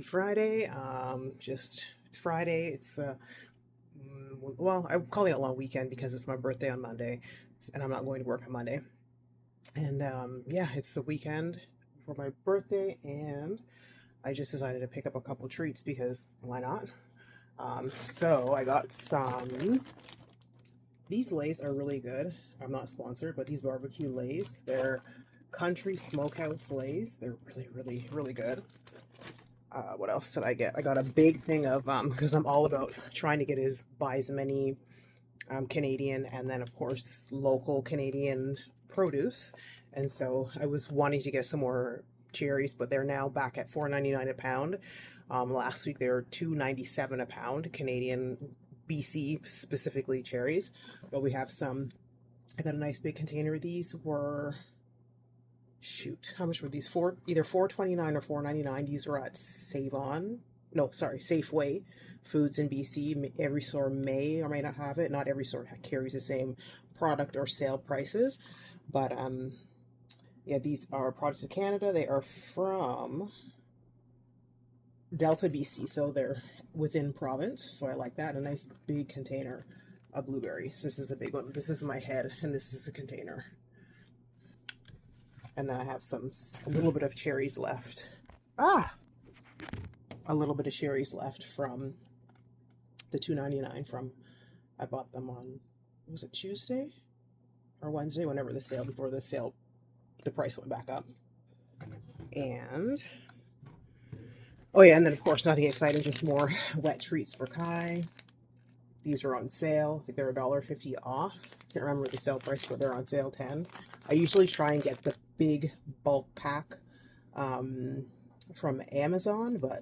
Friday. It's Friday. Well, I'm calling it a long weekend because it's my birthday on Monday, and I'm not going to work on Monday. And yeah, it's the weekend for my birthday, and I just decided to pick up a couple treats because why not? So I got some. These Lays are really good. I'm not sponsored, but these barbecue Lays, they're country smokehouse Lays. They're really, really, really good. What else did I get? I got a big thing of because I'm all about trying to buy as many Canadian and then of course local Canadian produce. And so I was wanting to get some more cherries, but they're now back at 4.99 a pound. Last week they were 2.97 a pound Canadian BC specifically cherries. But we have some. I got a nice big container. These were shoot, how much were these? Either 4.29 or 4.99. These were at Save On. No, sorry, Safeway Foods in BC. Every store may or may not have it. Not every store carries the same product or sale prices, but yeah, these are products of Canada. They are from Delta, BC, so they're within province. So I like that. A nice big container of blueberries. This is a big one. This is my head, and this is a container. And then I have a little bit of cherries left. Ah, a little bit of cherries left from the 2.99 from, I bought them on, was it Tuesday or Wednesday? Whenever before the sale, the price went back up. And, oh yeah, and then of course nothing exciting, just more wet treats for Kai. These are on sale. I think they're $1.50 off. Can't remember the sale price, but they're on sale 10. I usually try and get the big bulk pack from Amazon, but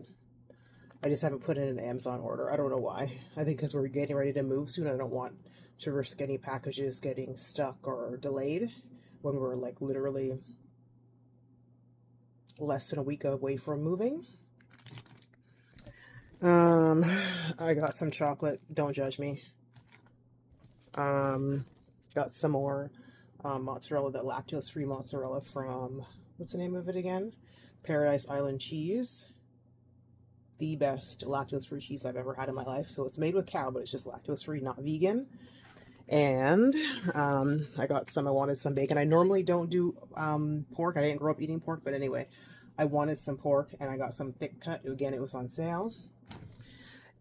I just haven't put in an Amazon order. I don't know why. I think because we're getting ready to move soon. I don't want to risk any packages getting stuck or delayed when we're like literally less than a week away from moving. I got some chocolate. Don't judge me. Got some more mozzarella, the lactose-free mozzarella from, what's the name of it again? Paradise Island Cheese. The best lactose-free cheese I've ever had in my life. So it's made with cow, but it's just lactose-free, not vegan. And I wanted some bacon. I normally don't do pork. I didn't grow up eating pork, but anyway, I wanted some pork and I got some thick cut. Again, it was on sale.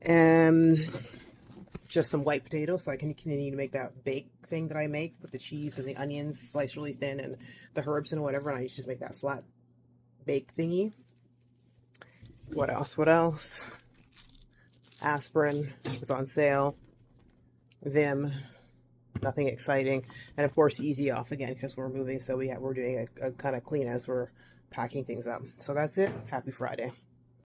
And just some white potatoes so I can continue to make that bake thing that I make with the cheese and the onions sliced really thin and the herbs and whatever. And I just make that flat bake thingy. What else? What else? Aspirin was on sale. Vim, nothing exciting. And of course, Easy Off again because we're moving. So we're doing a kind of clean as we're packing things up. So that's it. Happy Friday.